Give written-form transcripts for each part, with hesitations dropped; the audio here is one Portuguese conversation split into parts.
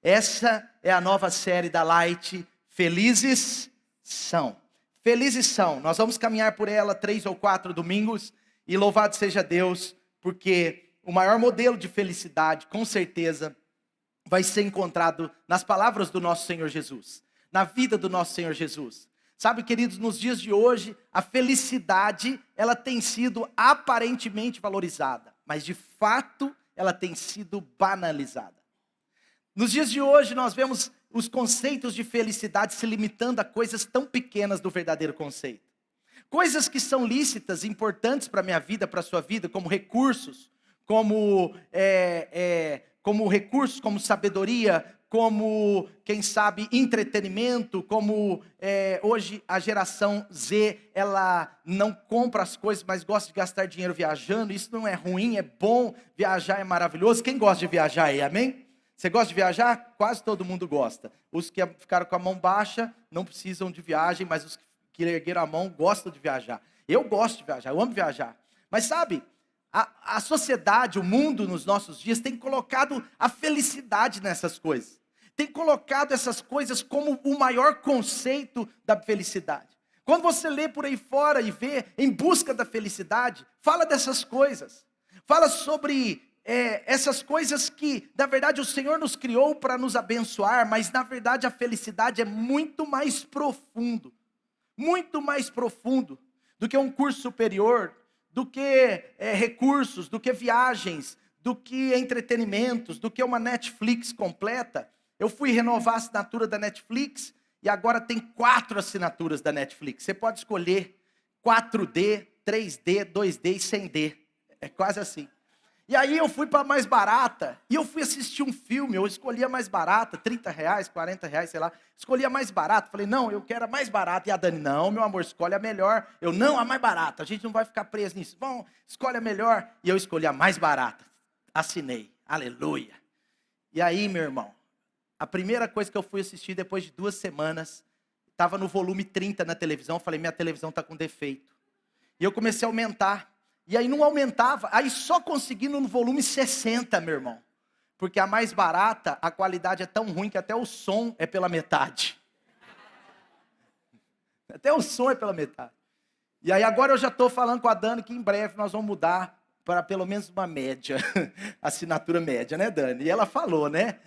Essa é a nova série da Light, Felizes São. Felizes São, nós vamos caminhar por ela 3 ou 4 domingos, e louvado seja Deus, porque o maior modelo de felicidade, com certeza, vai ser encontrado nas palavras do nosso Senhor Jesus, na vida do nosso Senhor Jesus. Sabe, queridos, nos dias de hoje, a felicidade, ela tem sido aparentemente valorizada, mas de fato, ela tem sido banalizada. Nos dias de hoje nós vemos os conceitos de felicidade se limitando a coisas tão pequenas do verdadeiro conceito. Coisas que são lícitas, importantes para a minha vida, para a sua vida, como recursos, como sabedoria, como, quem sabe, entretenimento, como hoje a geração Z, ela não compra as coisas, mas gosta de gastar dinheiro viajando. Isso não é ruim, é bom, viajar é maravilhoso. Quem gosta de viajar aí, amém? Você gosta de viajar? Quase todo mundo gosta. Os que ficaram com a mão baixa não precisam de viagem, mas os que ergueram a mão gostam de viajar. Eu gosto de viajar, eu amo viajar. Mas sabe, a sociedade, o mundo nos nossos dias tem colocado a felicidade nessas coisas. Tem colocado essas coisas como o maior conceito da felicidade. Quando você lê por aí fora e vê Em Busca da Felicidade, fala dessas coisas. Fala sobre essas coisas que, na verdade, o Senhor nos criou para nos abençoar, mas na verdade a felicidade é muito mais profundo do que um curso superior, do que recursos, do que viagens, do que entretenimentos, do que uma Netflix completa. Eu fui renovar a assinatura da Netflix e agora tem 4 assinaturas da Netflix. Você pode escolher 4D, 3D, 2D e 100D. É quase assim. E aí eu fui para a mais barata, e eu fui assistir um filme, eu escolhi a mais barata, R$30, R$40, sei lá. Escolhi a mais barata, falei, não, eu quero a mais barata. E a Dani, não, meu amor, escolhe a melhor. Eu, não, a mais barata, a gente não vai ficar preso nisso. Bom, escolhe a melhor. E eu escolhi a mais barata. Assinei, aleluia. E aí, meu irmão, a primeira coisa que eu fui assistir depois de 2 semanas, estava no volume 30 na televisão, eu falei, minha televisão está com defeito. E eu comecei a aumentar. E aí não aumentava, aí só conseguindo no volume 60, meu irmão. Porque a mais barata, a qualidade é tão ruim que até o som é pela metade. Até o som é pela metade. E aí agora eu já estou falando com a Dani que em breve nós vamos mudar para pelo menos uma média. Assinatura média, né, Dani? E ela falou, né?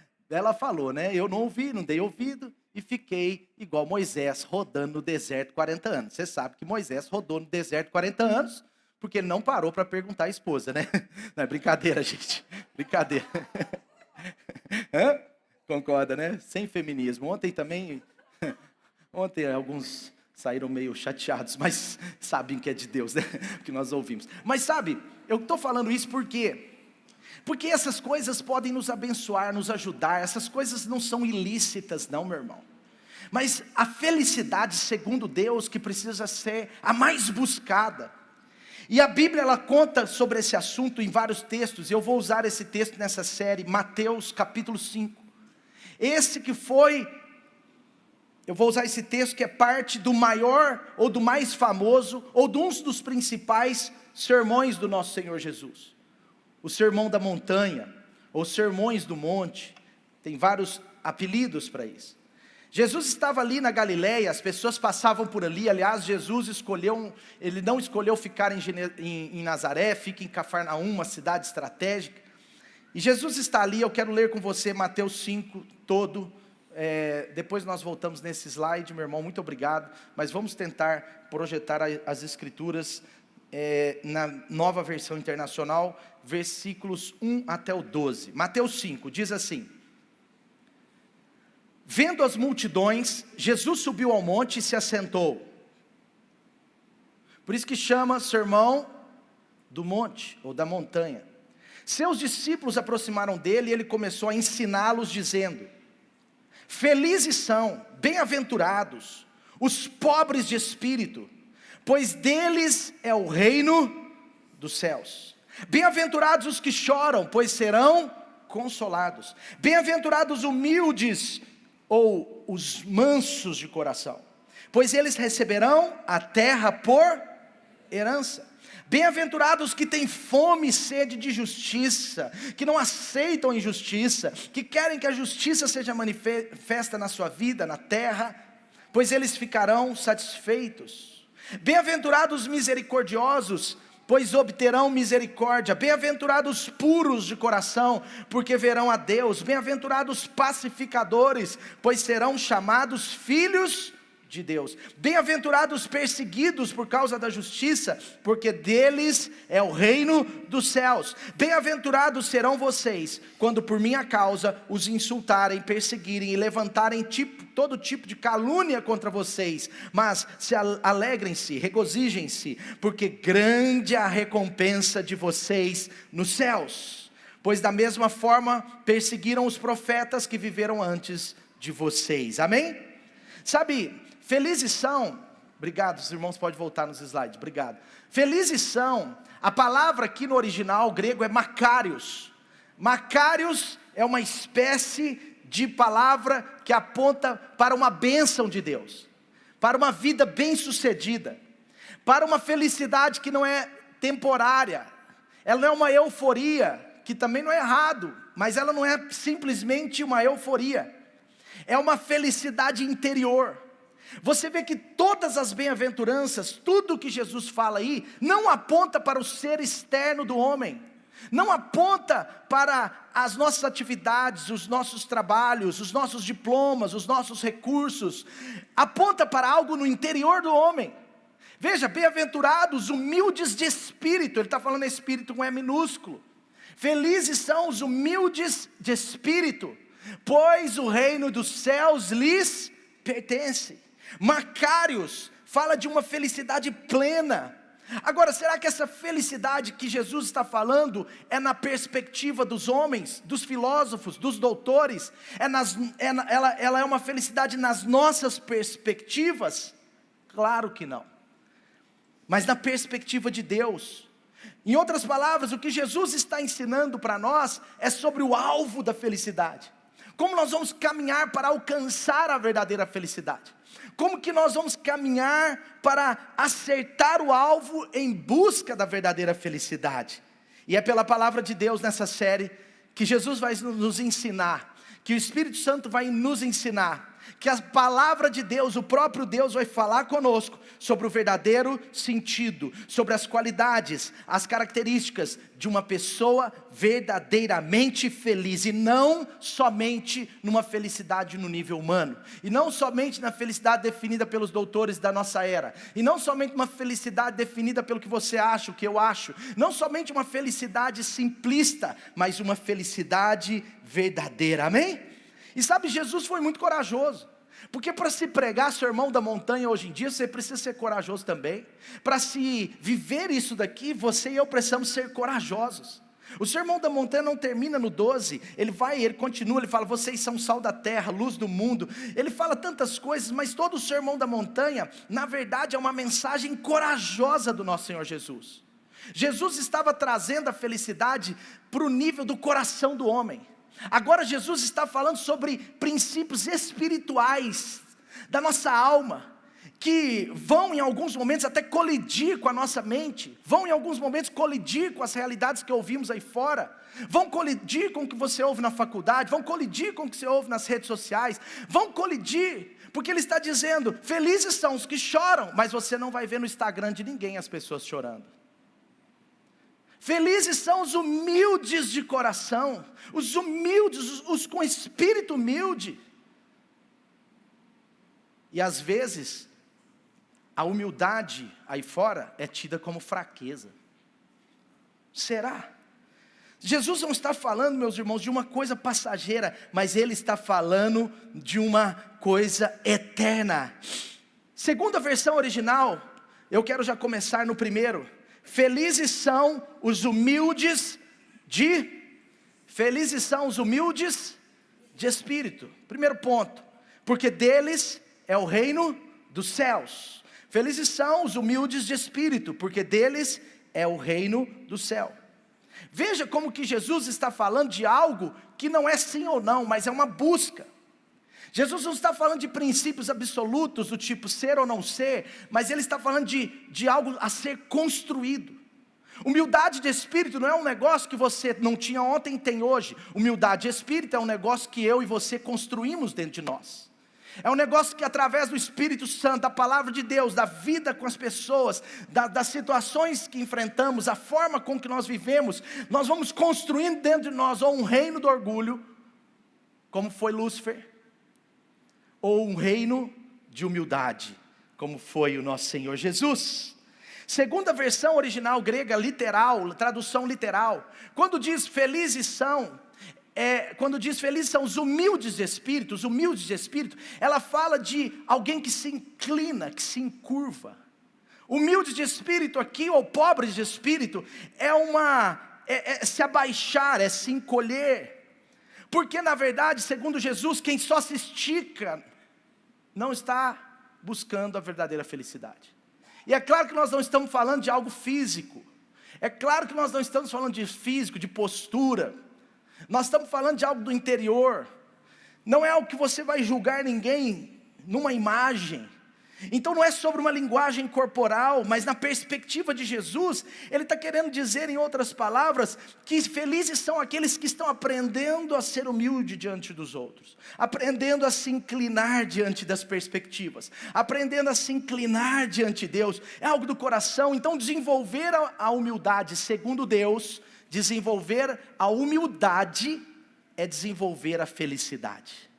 Eu não ouvi, não dei ouvido. E fiquei igual Moisés rodando no deserto 40 anos. Você sabe que Moisés rodou no deserto 40 anos... porque ele não parou para perguntar à esposa, né? Não, é brincadeira, gente. Brincadeira. Hã? Concorda, né? Sem feminismo. Ontem alguns saíram meio chateados, mas sabem que é de Deus, né? Que nós ouvimos. Mas sabe, eu estou falando isso por quê? Porque essas coisas podem nos abençoar, nos ajudar. Essas coisas não são ilícitas, não, meu irmão. Mas a felicidade, segundo Deus, que precisa ser a mais buscada. E a Bíblia, ela conta sobre esse assunto em vários textos, e eu vou usar esse texto nessa série, Mateus capítulo 5. Eu vou usar esse texto que é parte do maior, ou do mais famoso, ou de um dos principais sermões do nosso Senhor Jesus. O Sermão da Montanha, ou Sermões do Monte, tem vários apelidos para isso. Jesus estava ali na Galileia, as pessoas passavam por ali. Aliás, Jesus ele não escolheu ficar em Nazaré, fica em Cafarnaum, uma cidade estratégica. E Jesus está ali, eu quero ler com você Mateus 5 todo. Depois nós voltamos nesse slide, meu irmão, muito obrigado. Mas vamos tentar projetar as escrituras na nova versão internacional, versículos 1 até o 12. Mateus 5, diz assim: vendo as multidões, Jesus subiu ao monte e se assentou. Por isso que chama Sermão do Monte, ou da montanha. Seus discípulos aproximaram dele e ele começou a ensiná-los dizendo: felizes são, bem-aventurados, os pobres de espírito, pois deles é o reino dos céus. Bem-aventurados os que choram, pois serão consolados. Bem-aventurados os humildes, ou os mansos de coração, pois eles receberão a terra por herança. Bem-aventurados que têm fome e sede de justiça, que não aceitam injustiça, que querem que a justiça seja manifesta na sua vida, na terra, pois eles ficarão satisfeitos. Bem-aventurados misericordiosos, pois obterão misericórdia. Bem-aventurados puros de coração, porque verão a Deus. Bem-aventurados pacificadores, pois serão chamados filhos de Deus. Bem-aventurados perseguidos por causa da justiça, porque deles é o reino dos céus. Bem-aventurados serão vocês, quando por minha causa os insultarem, perseguirem e levantarem todo tipo de calúnia contra vocês. Mas alegrem-se, regozijem-se, porque grande é a recompensa de vocês nos céus. Pois da mesma forma perseguiram os profetas que viveram antes de vocês. Amém? Sabe, felizes são, obrigado, os irmãos podem voltar nos slides, obrigado. Felizes são, a palavra aqui no original grego é makarios. Makarios é uma espécie de palavra que aponta para uma bênção de Deus, para uma vida bem-sucedida, para uma felicidade que não é temporária, ela não é uma euforia, que também não é errado, mas ela não é simplesmente uma euforia, é uma felicidade interior. Você vê que todas as bem-aventuranças, tudo que Jesus fala aí, não aponta para o ser externo do homem, não aponta para as nossas atividades, os nossos trabalhos, os nossos diplomas, os nossos recursos, aponta para algo no interior do homem. Veja, bem-aventurados humildes de espírito, ele está falando espírito com E minúsculo. Felizes são os humildes de espírito, pois o reino dos céus lhes pertence. Macários fala de uma felicidade plena. Agora, será que essa felicidade que Jesus está falando é na perspectiva dos homens, dos filósofos, dos doutores? Ela é uma felicidade nas nossas perspectivas? Claro que não. Mas na perspectiva de Deus. Em outras palavras, o que Jesus está ensinando para nós é sobre o alvo da felicidade. Como nós vamos caminhar para alcançar a verdadeira felicidade? Como que nós vamos caminhar para acertar o alvo em busca da verdadeira felicidade? E é pela palavra de Deus nessa série que Jesus vai nos ensinar, que o Espírito Santo vai nos ensinar, que a palavra de Deus, o próprio Deus vai falar conosco sobre o verdadeiro sentido, sobre as qualidades, as características de uma pessoa verdadeiramente feliz, e não somente numa felicidade no nível humano, e não somente na felicidade definida pelos doutores da nossa era, e não somente uma felicidade definida pelo que você acha, o que eu acho, não somente uma felicidade simplista, mas uma felicidade verdadeira, amém? E sabe, Jesus foi muito corajoso, porque para se pregar sermão da montanha hoje em dia, você precisa ser corajoso também. Para se viver isso daqui, você e eu precisamos ser corajosos. O sermão da montanha não termina no 12, ele continua, ele fala, vocês são sal da terra, luz do mundo. Ele fala tantas coisas, mas todo o sermão da montanha, na verdade é uma mensagem corajosa do nosso Senhor Jesus. Jesus estava trazendo a felicidade para o nível do coração do homem. Agora Jesus está falando sobre princípios espirituais da nossa alma, que vão em alguns momentos até colidir com a nossa mente, vão em alguns momentos colidir com as realidades que ouvimos aí fora, vão colidir com o que você ouve na faculdade, vão colidir com o que você ouve nas redes sociais, vão colidir, porque ele está dizendo, felizes são os que choram, mas você não vai ver no Instagram de ninguém as pessoas chorando. Felizes são os humildes de coração, os humildes, os com espírito humilde. E às vezes, a humildade aí fora é tida como fraqueza. Será? Jesus não está falando, meus irmãos, de uma coisa passageira, mas Ele está falando de uma coisa eterna. Segundo a versão original, eu quero já começar no primeiro. Felizes são os humildes de espírito. Primeiro ponto, porque deles é o reino dos céus. Felizes são os humildes de espírito, porque deles é o reino do céu. Veja como que Jesus está falando de algo que não é sim ou não, mas é uma busca. Jesus não está falando de princípios absolutos, do tipo ser ou não ser, mas Ele está falando de algo a ser construído. Humildade de espírito não é um negócio que você não tinha ontem e tem hoje. Humildade de espírito é um negócio que eu e você construímos dentro de nós. É um negócio que através do Espírito Santo, da palavra de Deus, da vida com as pessoas, das situações que enfrentamos, a forma com que nós vivemos, nós vamos construindo dentro de nós ou um reino do orgulho, como foi Lúcifer, ou um reino de humildade, como foi o nosso Senhor Jesus. Segundo a versão original grega literal, tradução literal, quando diz felizes são os humildes de espírito, ela fala de alguém que se inclina, que se encurva. Humilde de espírito aqui, ou pobre de espírito, é se abaixar, é se encolher. Porque na verdade, segundo Jesus, quem só se estica, não está buscando a verdadeira felicidade. E é claro que nós não estamos falando de algo físico. É claro que nós não estamos falando de físico, de postura. Nós estamos falando de algo do interior. Não é algo que você vai julgar ninguém numa imagem. Então não é sobre uma linguagem corporal, mas na perspectiva de Jesus, Ele está querendo dizer, em outras palavras, que felizes são aqueles que estão aprendendo a ser humilde diante dos outros, aprendendo a se inclinar diante das perspectivas, aprendendo a se inclinar diante de Deus. É algo do coração. Então desenvolver a humildade segundo Deus, desenvolver a humildade é desenvolver a felicidade.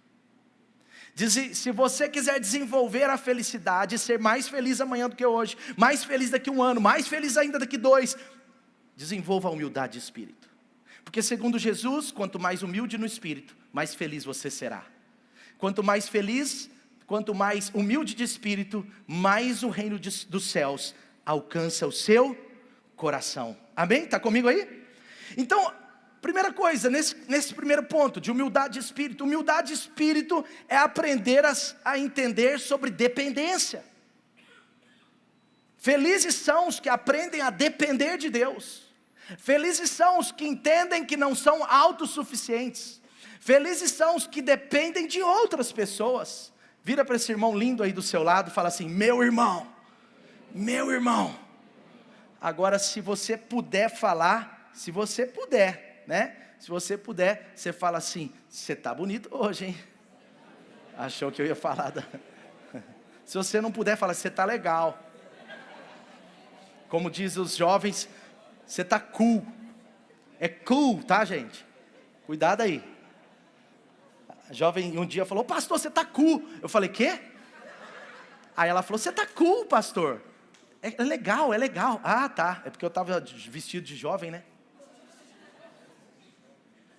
Se você quiser desenvolver a felicidade, ser mais feliz amanhã do que hoje, mais feliz daqui a um ano, mais feliz ainda daqui 2, desenvolva a humildade de espírito. Porque segundo Jesus, quanto mais humilde no espírito, mais feliz você será. Quanto mais feliz, quanto mais humilde de espírito, mais o reino dos céus alcança o seu coração. Amém? Está comigo aí? Então, primeira coisa, nesse primeiro ponto, de humildade de espírito é aprender a entender sobre dependência. Felizes são os que aprendem a depender de Deus. Felizes são os que entendem que não são autossuficientes. Felizes são os que dependem de outras pessoas. Vira para esse irmão lindo aí do seu lado e fala assim: meu irmão. Agora, se você puder falar, se você puder, você fala assim: você está bonito hoje, hein? Achou que eu ia falar Se você não puder, fala: você está legal. Como diz os jovens, você está cool. É cool, tá, gente? Cuidado aí. A jovem um dia falou: pastor, você está cool. Eu falei: quê? Aí ela falou: você está cool, pastor. É legal. Ah, tá, é porque eu estava vestido de jovem, né?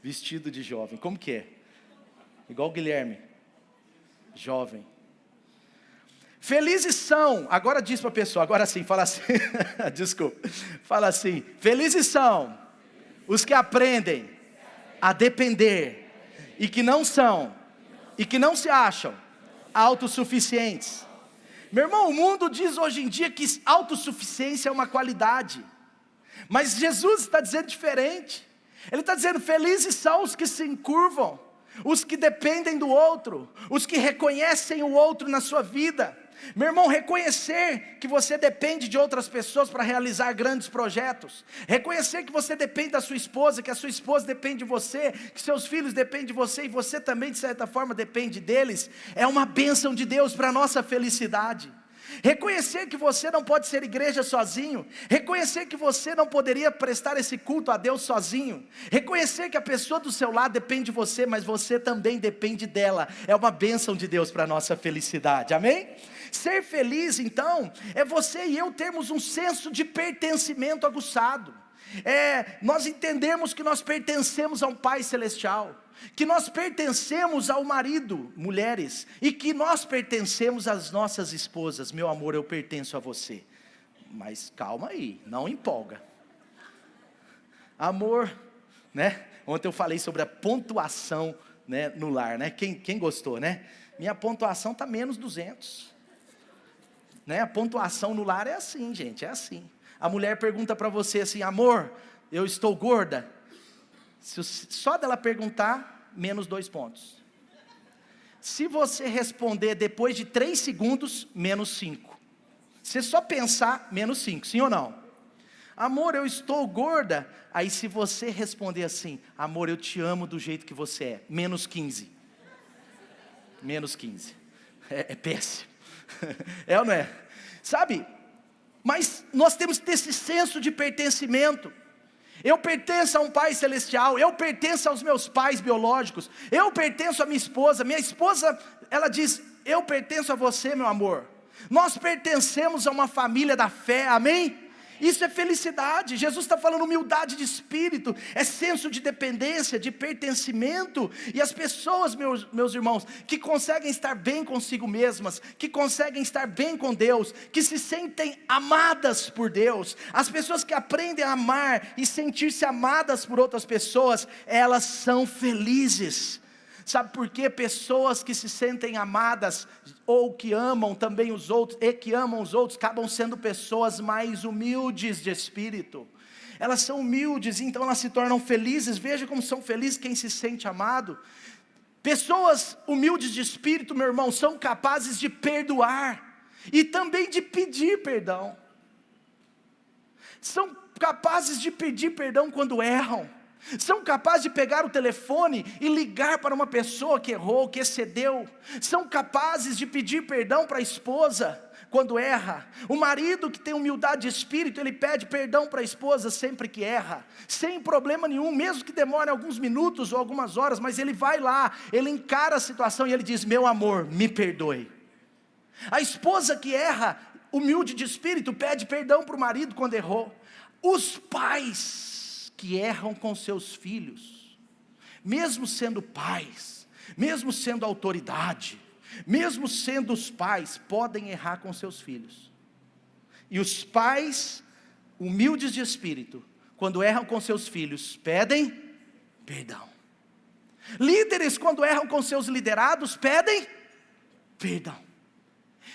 Vestido de jovem, como que é? Igual o Guilherme, jovem. Felizes são, agora diz para a pessoa, agora sim, fala assim, desculpa, fala assim: felizes são os que aprendem a depender e que não são, e que não se acham autossuficientes. Meu irmão, o mundo diz hoje em dia que autossuficiência é uma qualidade, mas Jesus está dizendo diferente. Ele está dizendo: felizes são os que se encurvam, os que dependem do outro, os que reconhecem o outro na sua vida. Meu irmão, reconhecer que você depende de outras pessoas para realizar grandes projetos, reconhecer que você depende da sua esposa, que a sua esposa depende de você, que seus filhos dependem de você e você também de certa forma depende deles, é uma bênção de Deus para a nossa felicidade. Reconhecer que você não pode ser igreja sozinho, reconhecer que você não poderia prestar esse culto a Deus sozinho, reconhecer que a pessoa do seu lado depende de você, mas você também depende dela, é uma bênção de Deus para a nossa felicidade, amém? Ser feliz então, é você e eu termos um senso de pertencimento aguçado, nós entendemos que nós pertencemos a um Pai Celestial, que nós pertencemos ao marido, mulheres, e que nós pertencemos às nossas esposas. Meu amor, eu pertenço a você. Mas calma aí, não empolga. Amor, né? Ontem eu falei sobre a pontuação, né, no lar, né? Quem gostou, né? Minha pontuação está menos 200. Né? A pontuação no lar é assim, gente, é assim. A mulher pergunta para você assim: amor, eu estou gorda? Só dela perguntar, menos 2 pontos. Se você responder depois de 3 segundos, menos 5. Se só pensar, menos 5, sim ou não? Amor, eu estou gorda. Aí se você responder assim: amor, eu te amo do jeito que você é, menos 15. Menos 15. É péssimo. É ou não é? Sabe? Mas nós temos que ter esse senso de pertencimento. Eu pertenço a um Pai Celestial, eu pertenço aos meus pais biológicos, eu pertenço à minha esposa, ela diz: eu pertenço a você, meu amor. Nós pertencemos a uma família da fé, amém? Isso é felicidade. Jesus está falando humildade de espírito, é senso de dependência, de pertencimento. E as pessoas, meus irmãos, que conseguem estar bem consigo mesmas, que conseguem estar bem com Deus, que se sentem amadas por Deus, as pessoas que aprendem a amar e sentir-se amadas por outras pessoas, elas são felizes. Sabe por quê? Pessoas que se sentem amadas, ou que amam também os outros, e que amam os outros, acabam sendo pessoas mais humildes de espírito. Elas são humildes, então elas se tornam felizes. Veja como são felizes quem se sente amado. Pessoas humildes de espírito, meu irmão, são capazes de perdoar, e também de pedir perdão. São capazes de pedir perdão quando erram. São capazes de pegar o telefone e ligar para uma pessoa que errou, que excedeu. São capazes de pedir perdão para a esposa quando erra. O marido que tem humildade de espírito, ele pede perdão para a esposa sempre que erra, sem problema nenhum, mesmo que demore alguns minutos ou algumas horas, mas ele vai lá, ele encara a situação e ele diz: meu amor, me perdoe. A esposa que erra, humilde de espírito, pede perdão para o marido quando errou. Os pais que erram com seus filhos, mesmo sendo pais, mesmo sendo autoridade, mesmo sendo os pais, podem errar com seus filhos. E os pais humildes de espírito, quando erram com seus filhos, pedem perdão. Líderes, quando erram com seus liderados, pedem perdão.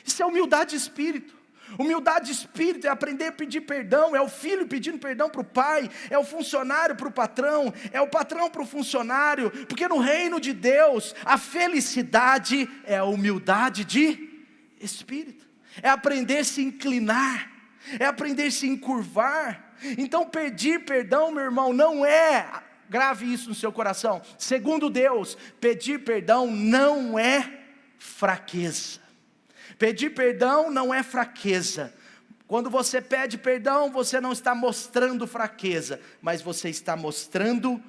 Isso é humildade de espírito. Humildade de espírito é aprender a pedir perdão, é o filho pedindo perdão para o pai, é o funcionário para o patrão, é o patrão para o funcionário, porque no reino de Deus, a felicidade é a humildade de espírito, é aprender a se inclinar, é aprender a se encurvar. Então pedir perdão, meu irmão, não é, grave isso no seu coração, segundo Deus, pedir perdão não é fraqueza. Pedir perdão não é fraqueza. Quando você pede perdão, você não está mostrando fraqueza, mas você está mostrando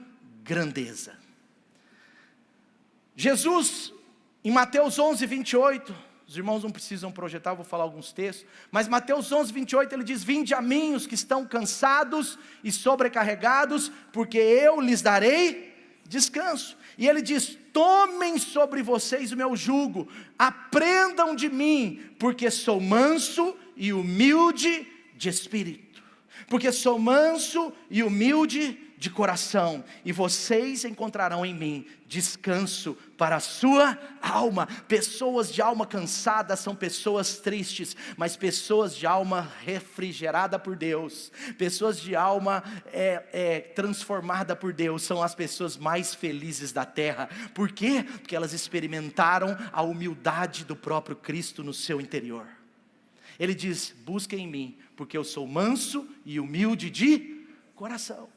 grandeza. Jesus, em Mateus 11, 28, os irmãos não precisam projetar, eu vou falar alguns textos, mas Mateus 11, 28, ele diz: vinde a mim os que estão cansados e sobrecarregados, porque eu lhes darei descanso. E ele diz: tomem sobre vocês o meu jugo, aprendam de mim, porque sou manso e humilde de espírito, porque sou manso e humilde de coração, e vocês encontrarão em mim descanso para a sua alma. Pessoas de alma cansada são pessoas tristes, mas pessoas de alma refrigerada por Deus, pessoas de alma transformada por Deus, são as pessoas mais felizes da terra. Por quê? Porque elas experimentaram a humildade do próprio Cristo no seu interior. Ele diz: busquem em mim, porque eu sou manso e humilde de coração.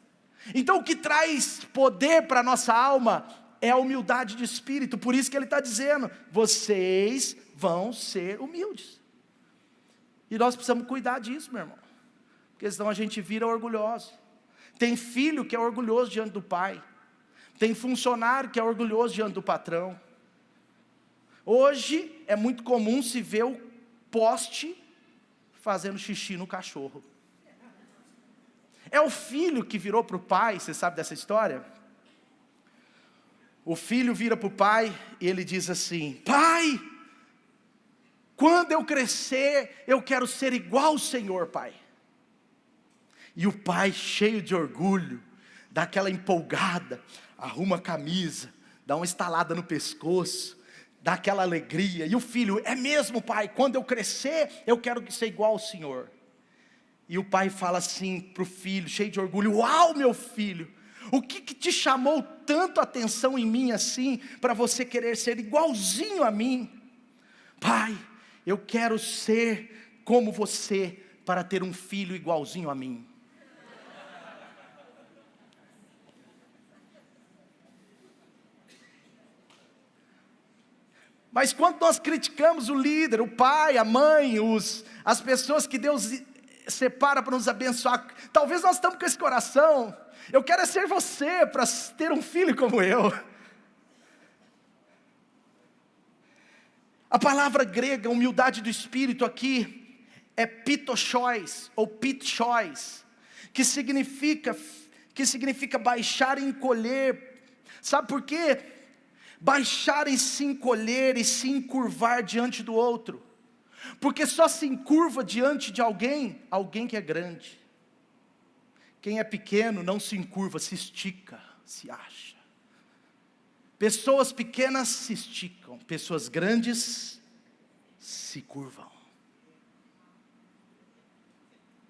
Então o que traz poder para a nossa alma é a humildade de espírito. Por isso que ele está dizendo: vocês vão ser humildes. E nós precisamos cuidar disso, meu irmão, porque senão a gente vira orgulhoso. Tem filho que é orgulhoso diante do pai, tem funcionário que é orgulhoso diante do patrão. Hoje é muito comum se ver o poste fazendo xixi no cachorro. É o filho que virou para o pai, você sabe dessa história? O filho vira para o pai e ele diz assim: pai, quando eu crescer, eu quero ser igual ao Senhor, pai. E o pai, cheio de orgulho, dá aquela empolgada, arruma a camisa, dá uma estalada no pescoço, dá aquela alegria. E o filho: é mesmo, pai, quando eu crescer, eu quero ser igual ao Senhor. E o pai fala assim para o filho, cheio de orgulho: uau, meu filho, o que te chamou tanto a atenção em mim assim, para você querer ser igualzinho a mim? Pai, eu quero ser como você, para ter um filho igualzinho a mim. Mas quando nós criticamos o líder, o pai, a mãe, as pessoas que Deus separa para nos abençoar, talvez nós estamos com esse coração, eu quero é ser você para ter um filho como eu. A palavra grega, humildade do espírito aqui, é pitochois, ou pitchois, que significa baixar e encolher. Sabe por quê? Baixar e se encolher e se encurvar diante do outro. Porque só se encurva diante de alguém que é grande. Quem é pequeno não se encurva, se estica, se acha. Pessoas pequenas se esticam, pessoas grandes se curvam.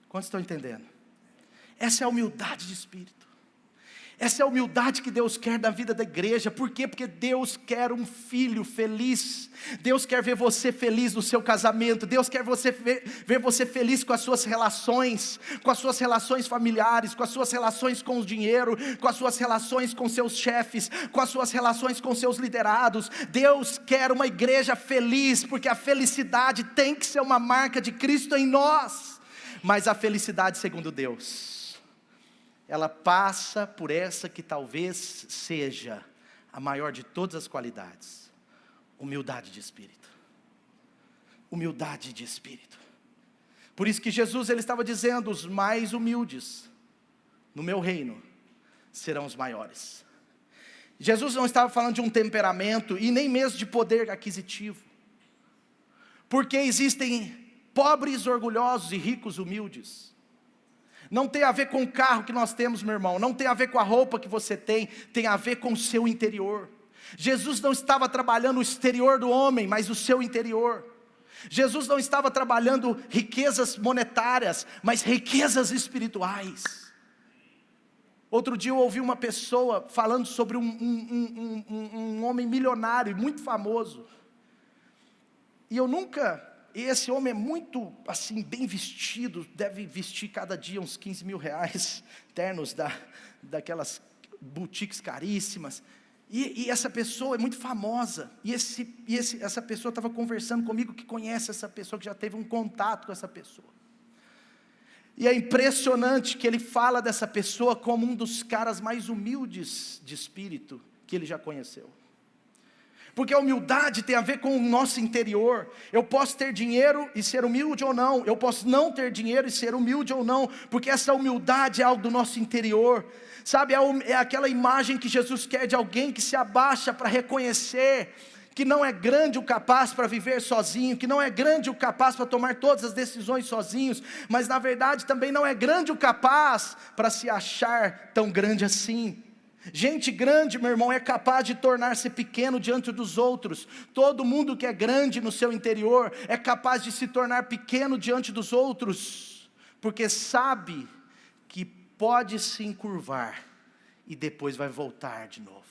Quantos estão entendendo? Essa é a humildade de espírito. Essa é a humildade que Deus quer da vida da igreja. Por quê? Porque Deus quer um filho feliz. Deus quer ver você feliz no seu casamento. Deus quer ver você feliz com as suas relações familiares, com as suas relações com o dinheiro, com as suas relações com seus chefes, com as suas relações com seus liderados. Deus quer uma igreja feliz, porque a felicidade tem que ser uma marca de Cristo em nós. Mas a felicidade segundo Deus, ela passa por essa que talvez seja a maior de todas as qualidades: humildade de espírito. Humildade de espírito. Por isso que Jesus, ele estava dizendo: os mais humildes no meu reino serão os maiores. Jesus não estava falando de um temperamento e nem mesmo de poder aquisitivo, porque existem pobres orgulhosos e ricos humildes. Não tem a ver com o carro que nós temos, meu irmão, não tem a ver com a roupa que você tem, tem a ver com o seu interior. Jesus não estava trabalhando o exterior do homem, mas o seu interior. Jesus não estava trabalhando riquezas monetárias, mas riquezas espirituais. Outro dia eu ouvi uma pessoa falando sobre um homem milionário, muito famoso, e esse homem é muito, assim, bem vestido, deve vestir cada dia uns 15 mil reais, ternos daquelas boutiques caríssimas, e essa pessoa é muito famosa, essa pessoa estava conversando comigo, que conhece essa pessoa, que já teve um contato com essa pessoa, e é impressionante que ele fala dessa pessoa como um dos caras mais humildes de espírito, que ele já conheceu. Porque a humildade tem a ver com o nosso interior. Eu posso ter dinheiro e ser humilde ou não. Eu posso não ter dinheiro e ser humilde ou não. Porque essa humildade é algo do nosso interior. Sabe, é aquela imagem que Jesus quer de alguém que se abaixa para reconhecer que não é grande o capaz para viver sozinho, que não é grande o capaz para tomar todas as decisões sozinhos, mas na verdade também não é grande o capaz para se achar tão grande assim. Gente grande, meu irmão, é capaz de tornar-se pequeno diante dos outros. Todo mundo que é grande no seu interior é capaz de se tornar pequeno diante dos outros, porque sabe que pode se encurvar e depois vai voltar de novo.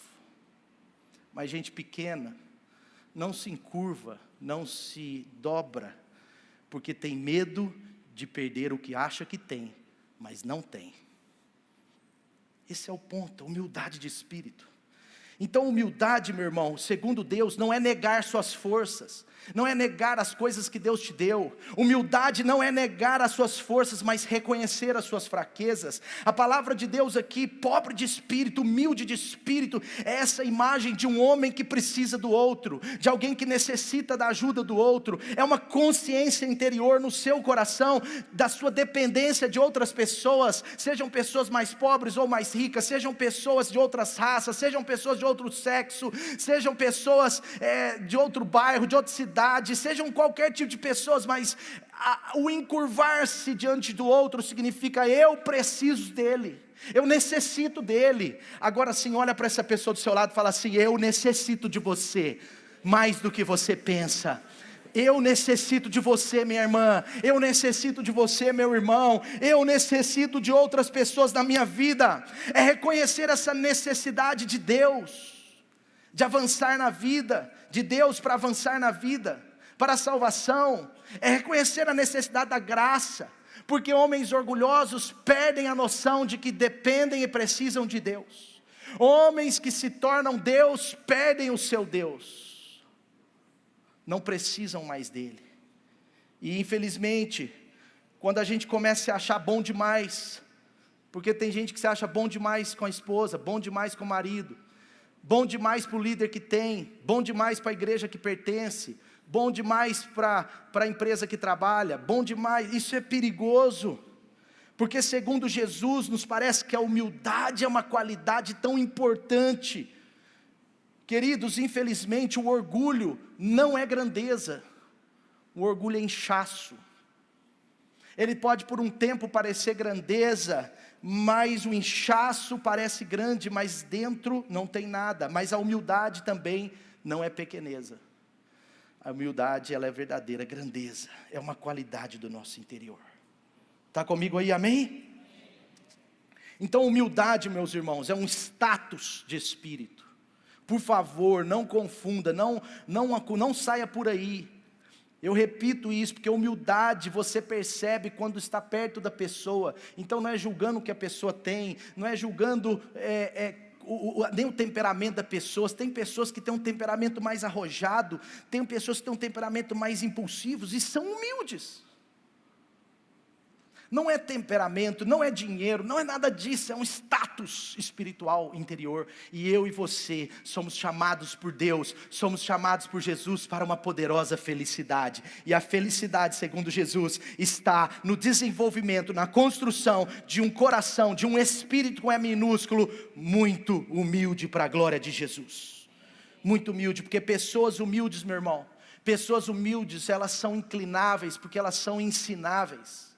Mas gente pequena não se encurva, não se dobra, porque tem medo de perder o que acha que tem, mas não tem. Esse é o ponto, humildade de espírito. Então humildade, meu irmão, segundo Deus, não é negar suas forças, não é negar as coisas que Deus te deu. Humildade não é negar as suas forças, mas reconhecer as suas fraquezas. A palavra de Deus aqui, pobre de espírito, humilde de espírito, é essa imagem de um homem que precisa do outro, de alguém que necessita da ajuda do outro. É uma consciência interior no seu coração, da sua dependência de outras pessoas, sejam pessoas mais pobres ou mais ricas, sejam pessoas de outras raças, sejam pessoas de outro sexo, sejam pessoas de outro bairro, de outra cidade, sejam qualquer tipo de pessoas, mas o encurvar-se diante do outro significa: eu preciso dele, eu necessito dele. Agora sim, olha para essa pessoa do seu lado e fala assim: eu necessito de você, mais do que você pensa. Eu necessito de você, minha irmã. Eu necessito de você, meu irmão. Eu necessito de outras pessoas na minha vida. É reconhecer essa necessidade de Deus, de avançar na vida, de Deus para avançar na vida, para a salvação. É reconhecer a necessidade da graça, porque homens orgulhosos perdem a noção de que dependem e precisam de Deus. Homens que se tornam Deus perdem o seu Deus. não precisam mais dele. E infelizmente, quando a gente começa a se achar bom demais, porque tem gente que se acha bom demais com a esposa, bom demais com o marido, bom demais para o líder que tem, bom demais para a igreja que pertence, bom demais para a empresa que trabalha, bom demais, isso é perigoso, porque segundo Jesus, nos parece que a humildade é uma qualidade tão importante. Queridos, infelizmente o orgulho não é grandeza, o orgulho é inchaço. Ele pode por um tempo parecer grandeza, mas o inchaço parece grande, mas dentro não tem nada. Mas a humildade também não é pequeneza. A humildade, ela é verdadeira grandeza, é uma qualidade do nosso interior. Está comigo aí, amém? Então humildade, meus irmãos, é um status de espírito. Por favor, não confunda, não saia por aí. Eu repito isso, porque humildade você percebe quando está perto da pessoa. Então não é julgando o que a pessoa tem, não é julgando nem o temperamento da pessoa. Tem pessoas que têm um temperamento mais arrojado, tem pessoas que têm um temperamento mais impulsivos e são humildes. Não é temperamento, não é dinheiro, não é nada disso, é um status espiritual interior. E eu e você somos chamados por Deus, somos chamados por Jesus para uma poderosa felicidade. E a felicidade, segundo Jesus, está no desenvolvimento, na construção de um coração, de um espírito com E minúsculo, muito humilde para a glória de Jesus. Muito humilde, porque pessoas humildes, meu irmão, pessoas humildes, elas são inclináveis, porque elas são ensináveis.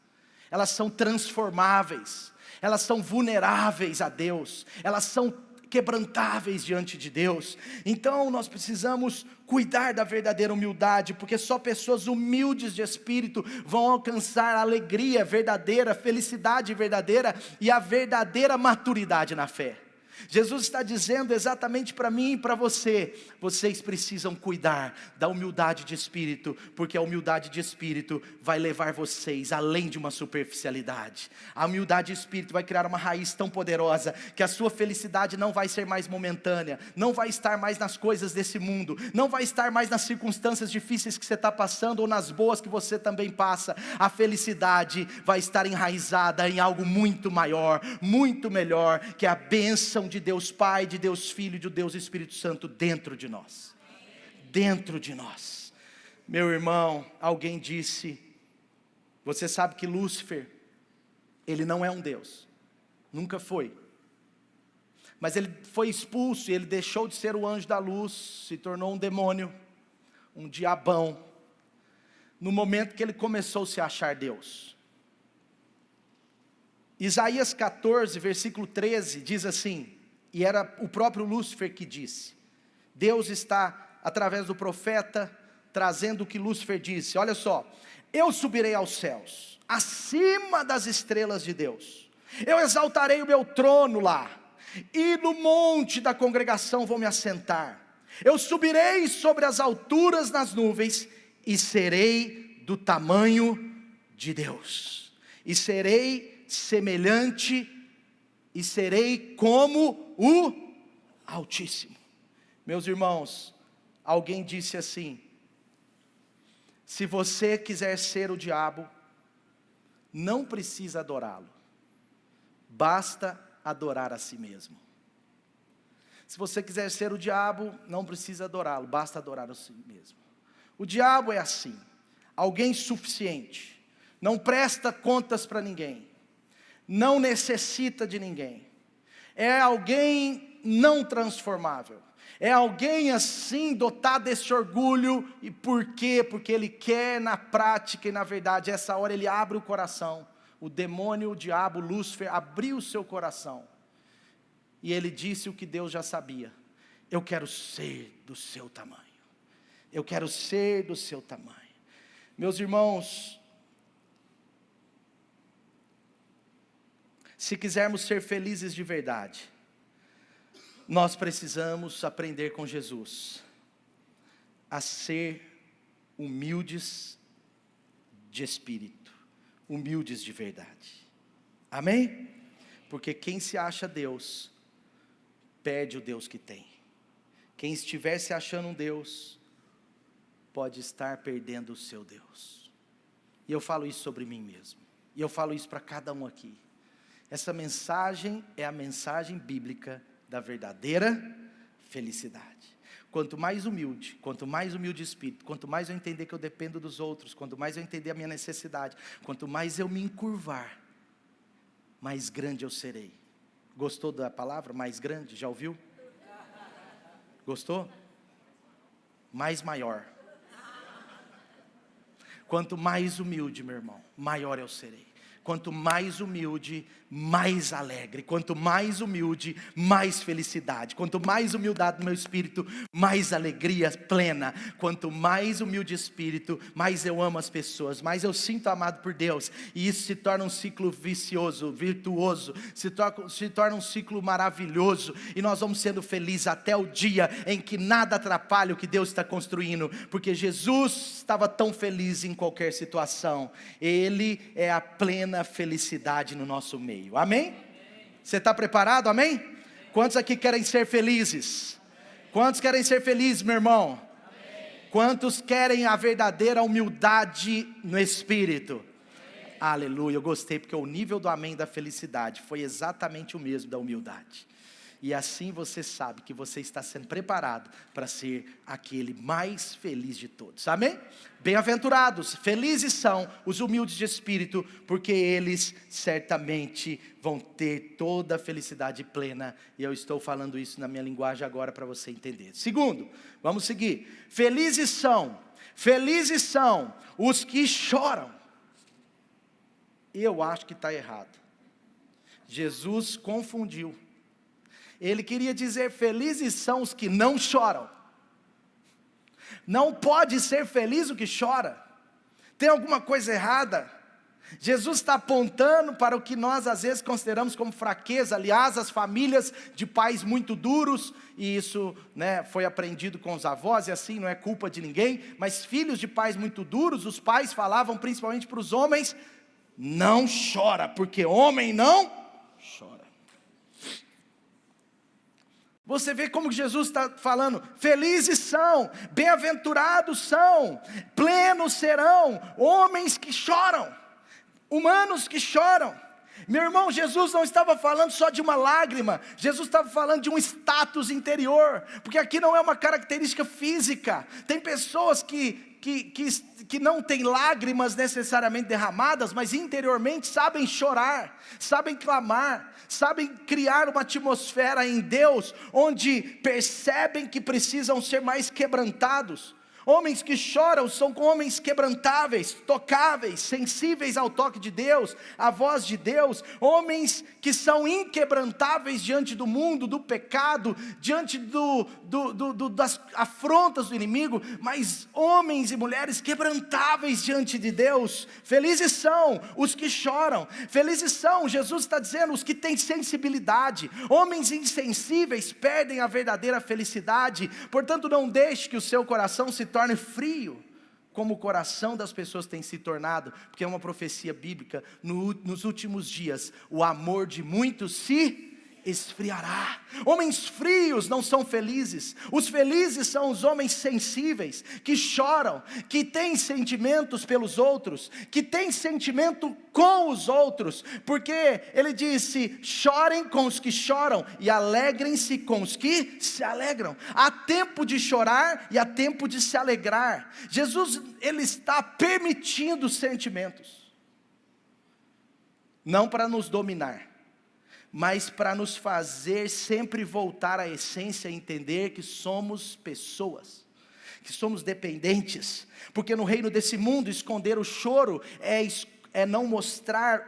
Elas são transformáveis, elas são vulneráveis a Deus, elas são quebrantáveis diante de Deus. Então nós precisamos cuidar da verdadeira humildade, porque só pessoas humildes de espírito vão alcançar a alegria verdadeira, a felicidade verdadeira e a verdadeira maturidade na fé. Jesus está dizendo exatamente para mim e para você: vocês precisam cuidar da humildade de espírito, porque a humildade de espírito vai levar vocês além de uma superficialidade. A humildade de espírito vai criar uma raiz tão poderosa, que a sua felicidade não vai ser mais momentânea, não vai estar mais nas coisas desse mundo, não vai estar mais nas circunstâncias difíceis que você está passando, ou nas boas que você também passa. A felicidade vai estar enraizada em algo muito maior, muito melhor, que é a bênção de Deus Pai, de Deus Filho e de Deus Espírito Santo dentro de nós. Dentro de nós. Meu irmão, alguém disse, você sabe que Lúcifer, ele não é um Deus, nunca foi, mas ele foi expulso e ele deixou de ser o anjo da luz, se tornou um demônio, um diabão, no momento que ele começou a se achar Deus. Isaías 14, versículo 13, diz assim, e era o próprio Lúcifer que disse, Deus está, através do profeta, trazendo o que Lúcifer disse, olha só, eu subirei aos céus, acima das estrelas de Deus, eu exaltarei o meu trono lá, e no monte da congregação vou me assentar, eu subirei sobre as alturas nas nuvens, e serei do tamanho de Deus, e serei semelhante, e serei como o Altíssimo. Meus irmãos, alguém disse assim, se você quiser ser o diabo, não precisa adorá-lo, basta adorar a si mesmo. Se você quiser ser o diabo, não precisa adorá-lo, basta adorar a si mesmo. O diabo é assim, alguém suficiente, não presta contas para ninguém, não necessita de ninguém, é alguém não transformável, é alguém assim dotado desse orgulho. E por quê? Porque ele quer na prática e na verdade, essa hora ele abre o coração, o demônio, o diabo, Lúcifer abriu o seu coração, e ele disse o que Deus já sabia, eu quero ser do seu tamanho, eu quero ser do seu tamanho. Meus irmãos, se quisermos ser felizes de verdade, nós precisamos aprender com Jesus a ser humildes de espírito, humildes de verdade. Amém? Porque quem se acha Deus, perde o Deus que tem. Quem estiver se achando um Deus, pode estar perdendo o seu Deus. E eu falo isso sobre mim mesmo. E eu falo isso para cada um aqui. Essa mensagem é a mensagem bíblica da verdadeira felicidade. Quanto mais humilde de espírito, quanto mais eu entender que eu dependo dos outros, quanto mais eu entender a minha necessidade, quanto mais eu me encurvar, mais grande eu serei. Gostou da palavra? Mais grande? Já ouviu? Gostou? Mais maior. Quanto mais humilde, meu irmão, maior eu serei. Quanto mais humilde, mais alegre. Quanto mais humilde, mais felicidade. Quanto mais humildade no meu espírito, mais alegria plena. Quanto mais humilde espírito, mais eu amo as pessoas, mais eu sinto amado por Deus. E isso se torna um ciclo vicioso, virtuoso, se torna um ciclo maravilhoso. E nós vamos sendo felizes até o dia em que nada atrapalha o que Deus está construindo. Porque Jesus estava tão feliz em qualquer situação. Ele é a plena felicidade no nosso meio, amém? Você está preparado, amém? Quantos aqui querem ser felizes? Quantos querem ser felizes, meu irmão? Quantos querem a verdadeira humildade no espírito? Aleluia, eu gostei porque o nível do amém da felicidade foi exatamente o mesmo da humildade. E assim você sabe que você está sendo preparado para ser aquele mais feliz de todos, amém? Bem-aventurados, felizes são os humildes de espírito, porque eles certamente vão ter toda a felicidade plena. E eu estou falando isso na minha linguagem agora para você entender. Segundo, vamos seguir. Felizes são os que choram. Eu acho que está errado. Jesus confundiu. Ele queria dizer, felizes são os que não choram. Não pode ser feliz o que chora. Tem alguma coisa errada. Jesus está apontando para o que nós às vezes consideramos como fraqueza. Aliás, as famílias de pais muito duros, e isso, foi aprendido com os avós, e assim não é culpa de ninguém, mas filhos de pais muito duros, os pais falavam principalmente para os homens, não chora, porque homem não chora. Você vê como Jesus está falando, felizes são, bem-aventurados são, plenos serão, homens que choram, humanos que choram. Meu irmão, Jesus não estava falando só de uma lágrima, Jesus estava falando de um status interior, porque aqui não é uma característica física. Tem pessoas que não têm lágrimas necessariamente derramadas, mas interiormente sabem chorar, sabem clamar, sabem criar uma atmosfera em Deus, onde percebem que precisam ser mais quebrantados. Homens que choram são homens quebrantáveis, tocáveis, sensíveis ao toque de Deus, à voz de Deus. Homens que são inquebrantáveis diante do mundo, do pecado, diante das afrontas do inimigo, mas homens e mulheres quebrantáveis diante de Deus. Felizes são os que choram, felizes são, Jesus está dizendo, os que têm sensibilidade. Homens insensíveis perdem a verdadeira felicidade. Portanto, não deixe que o seu coração se torne frio, como o coração das pessoas tem se tornado, porque é uma profecia bíblica. Nos últimos dias, o amor de muitos se esfriará. Homens frios não são felizes. Os felizes são os homens sensíveis, que choram, que têm sentimentos pelos outros, que têm sentimento com os outros, porque ele disse, chorem com os que choram, e alegrem-se com os que se alegram. Há tempo de chorar e há tempo de se alegrar. Jesus, ele está permitindo sentimentos, não para nos dominar, mas para nos fazer sempre voltar à essência e entender que somos pessoas, que somos dependentes, porque no reino desse mundo, esconder o choro é não mostrar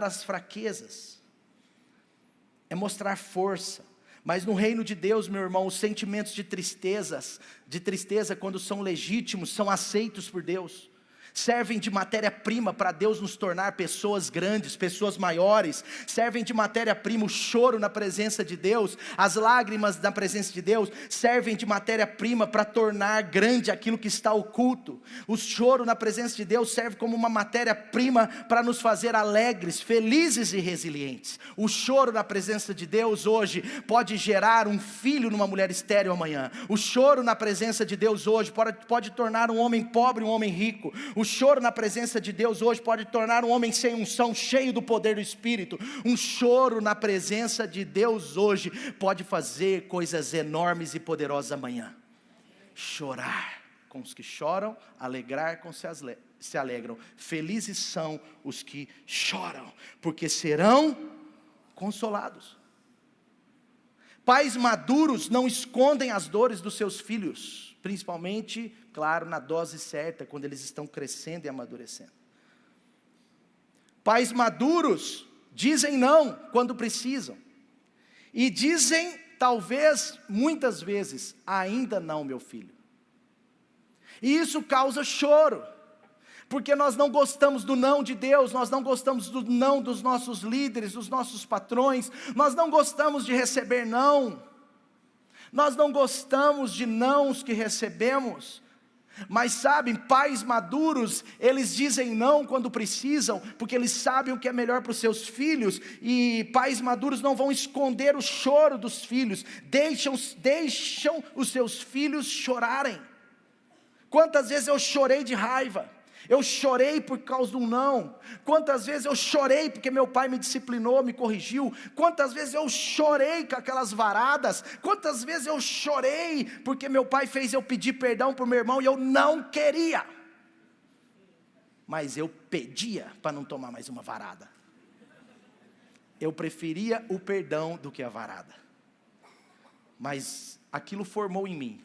as fraquezas, é mostrar força. Mas no reino de Deus, meu irmão, os sentimentos de tristeza, quando são legítimos, são aceitos por Deus. servem de matéria-prima para Deus nos tornar pessoas grandes, pessoas maiores, servem de matéria-prima o choro na presença de Deus, as lágrimas na presença de Deus, servem de matéria-prima para tornar grande aquilo que está oculto. O choro na presença de Deus serve como uma matéria-prima para nos fazer alegres, felizes e resilientes. O choro na presença de Deus hoje pode gerar um filho numa mulher estéril amanhã. O choro na presença de Deus hoje pode tornar um homem pobre um homem rico. O choro na presença de Deus hoje pode tornar um homem sem unção, cheio do poder do Espírito. Um choro na presença de Deus hoje pode fazer coisas enormes e poderosas amanhã. Chorar com os que choram, alegrar com os que se alegram. Felizes são os que choram, porque serão consolados. Pais maduros não escondem as dores dos seus filhos, principalmente, claro, na dose certa, quando eles estão crescendo e amadurecendo. Pais maduros dizem não quando precisam, e dizem, talvez, muitas vezes, ainda não, meu filho. E isso causa choro, porque nós não gostamos do não de Deus, nós não gostamos do não dos nossos líderes, dos nossos patrões, nós não gostamos de receber não, nós não gostamos de nãos que recebemos. Mas sabem, pais maduros, eles dizem não quando precisam, porque eles sabem o que é melhor para os seus filhos, e pais maduros não vão esconder o choro dos filhos, deixam os seus filhos chorarem. Quantas vezes eu chorei de raiva, eu chorei por causa do não, quantas vezes eu chorei porque meu pai me disciplinou, me corrigiu, quantas vezes eu chorei com aquelas varadas, quantas vezes eu chorei porque meu pai fez eu pedir perdão para o meu irmão e eu não queria, mas eu pedia para não tomar mais uma varada, eu preferia o perdão do que a varada, mas aquilo formou em mim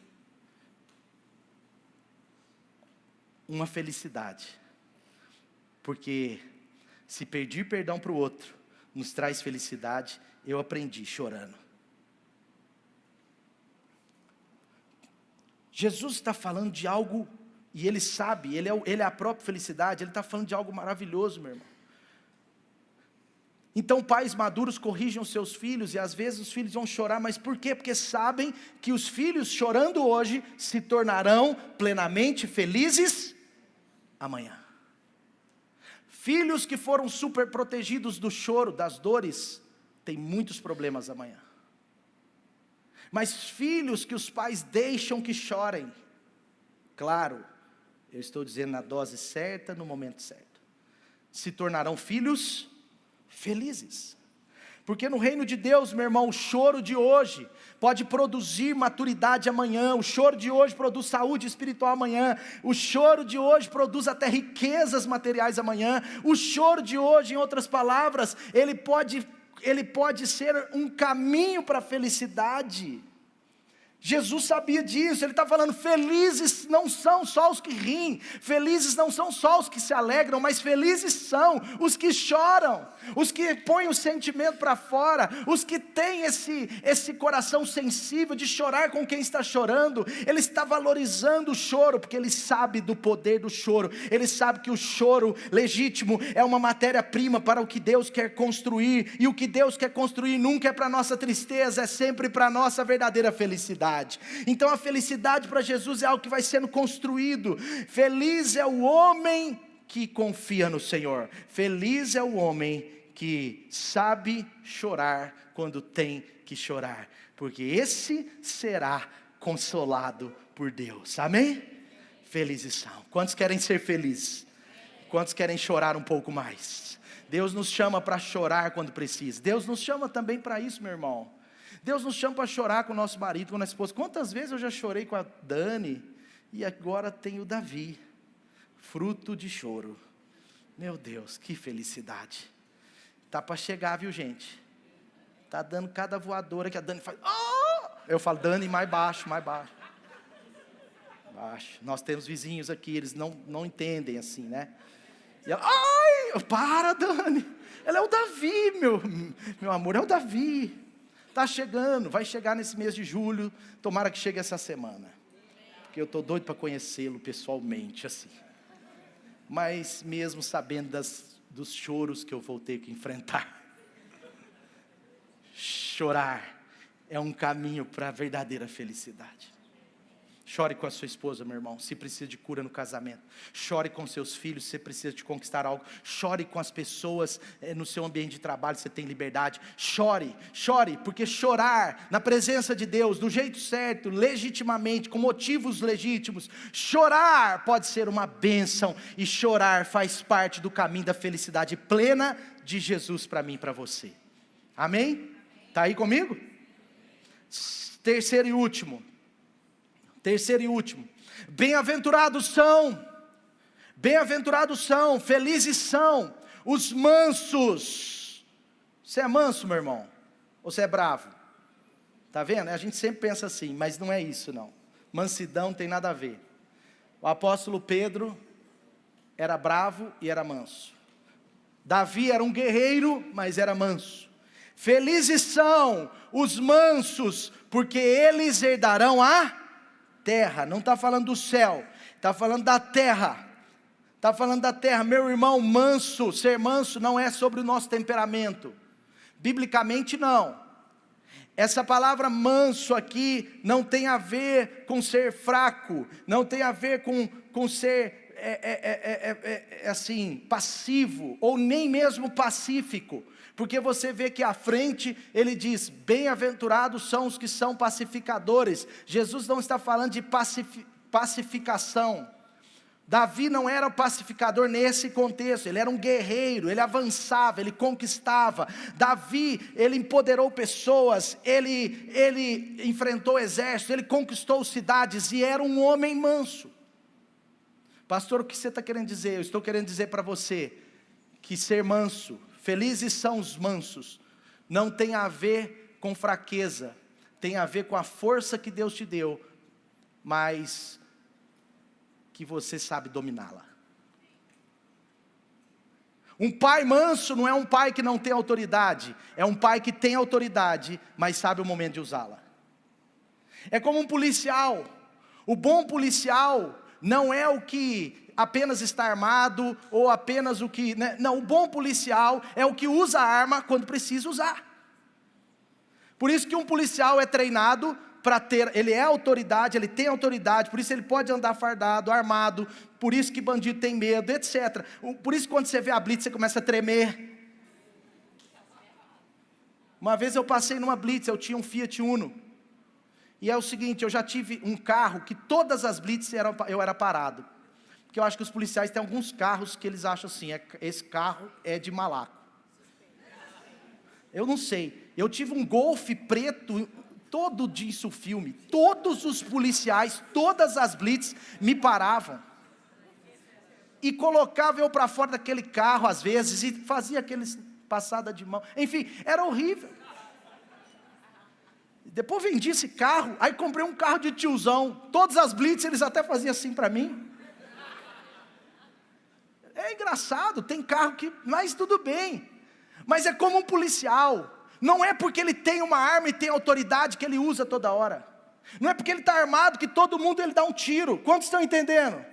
uma felicidade, porque se pedir perdão para o outro nos traz felicidade, eu aprendi chorando. Jesus está falando de algo, e Ele sabe, Ele é a própria felicidade, Ele está falando de algo maravilhoso, meu irmão. Então pais maduros corrigem os seus filhos, e às vezes os filhos vão chorar, mas por quê? Porque sabem que os filhos chorando hoje, se tornarão plenamente felizes amanhã. Filhos que foram super protegidos do choro, das dores, têm muitos problemas amanhã. Mas filhos que os pais deixam que chorem, claro, eu estou dizendo na dose certa, no momento certo, se tornarão filhos felizes. Porque no reino de Deus, meu irmão, o choro de hoje pode produzir maturidade amanhã, o choro de hoje produz saúde espiritual amanhã, o choro de hoje produz até riquezas materiais amanhã, o choro de hoje, em outras palavras, ele pode ser um caminho para a felicidade. Jesus sabia disso, Ele está falando, felizes não são só os que riem, felizes não são só os que se alegram, mas felizes são os que choram, os que põem o sentimento para fora, os que têm esse coração sensível de chorar com quem está chorando. Ele está valorizando o choro, porque Ele sabe do poder do choro, Ele sabe que o choro legítimo é uma matéria-prima para o que Deus quer construir, e o que Deus quer construir nunca é para nossa tristeza, é sempre para nossa verdadeira felicidade. Então a felicidade para Jesus é algo que vai sendo construído. Feliz é o homem que confia no Senhor, feliz é o homem que sabe chorar quando tem que chorar, porque esse será consolado por Deus, amém? Felizes são. Quantos querem ser felizes? Quantos querem chorar um pouco mais? Deus nos chama para chorar quando precisa, Deus nos chama também para isso, meu irmão. Deus nos chama para chorar com o nosso marido, com a nossa esposa. Quantas vezes eu já chorei com a Dani, e agora tenho o Davi, fruto de choro. Meu Deus, que felicidade. Está para chegar, viu, gente? Está dando cada voadora que a Dani faz. Oh! Eu falo, Dani, mais baixo, mais baixo. Baixo. Nós temos vizinhos aqui, eles não entendem assim, né? E ela, ai, para, Dani. Ela é o Davi, meu amor, é o Davi. Está chegando, vai chegar nesse mês de julho, tomara que chegue essa semana, porque eu estou doido para conhecê-lo pessoalmente, assim. mas mesmo sabendo dos choros que eu vou ter que enfrentar. Chorar é um caminho para a verdadeira felicidade. Chore com a sua esposa, meu irmão, se precisa de cura no casamento. Chore com seus filhos, se você precisa de conquistar algo. Chore com as pessoas no seu ambiente de trabalho, se você tem liberdade. Chore, porque chorar na presença de Deus, do jeito certo, legitimamente, com motivos legítimos. Chorar pode ser uma bênção, e chorar faz parte do caminho da felicidade plena de Jesus para mim e para você. Amém? Está aí comigo? Terceiro e último, bem-aventurados são, felizes são os mansos. Você é manso, meu irmão? Ou você é bravo? Está vendo? A gente sempre pensa assim, mas não é isso não. Mansidão não tem nada a ver. O apóstolo Pedro era bravo e era manso. Davi era um guerreiro, mas era manso. Felizes são os mansos, porque eles herdarão a terra. Não está falando do céu, está falando da terra. Está falando da terra. Meu irmão, manso, ser manso não é sobre o nosso temperamento. Biblicamente não. Essa palavra manso aqui não tem a ver com ser fraco, não tem a ver com ser assim, passivo, ou nem mesmo pacífico. Porque você vê que à frente ele diz, bem-aventurados são os que são pacificadores. Jesus não está falando de pacificação. Davi não era o pacificador nesse contexto, ele era um guerreiro, ele avançava, ele conquistava. Davi, ele empoderou pessoas, ele enfrentou exércitos, ele conquistou cidades e era um homem manso. Pastor, o que você está querendo dizer? Eu estou querendo dizer para você que ser manso, felizes são os mansos, não tem a ver com fraqueza, tem a ver com a força que Deus te deu, mas que você sabe dominá-la. Um pai manso não é um pai que não tem autoridade, é um pai que tem autoridade, mas sabe o momento de usá-la. É como um policial. O bom policial não é o que apenas está armado, ou apenas o que, né? Não, o bom policial é o que usa a arma quando precisa usar. Por isso que um policial é treinado para ter, ele é autoridade, ele tem autoridade, por isso ele pode andar fardado, armado, por isso que bandido tem medo, etc. Por isso que quando você vê a blitz, você começa a tremer. Uma vez eu passei numa blitz, eu tinha um Fiat Uno, e é o seguinte, eu já tive um carro que todas as blitz eu era parado, porque eu acho que os policiais têm alguns carros que eles acham assim, esse carro é de malaco. Eu não sei, eu tive um Golf preto, todo disso filme, todos os policiais, todas as blitz me paravam, e colocava eu para fora daquele carro às vezes, e fazia aqueles passada de mão, enfim, era horrível. Depois vendi esse carro, aí comprei um carro de tiozão, todas as blitz eles até faziam assim para mim. É engraçado, tem carro que, mas tudo bem, mas é como um policial, não é porque ele tem uma arma e tem autoridade que ele usa toda hora, não é porque ele está armado que todo mundo ele dá um tiro. Quantos estão entendendo?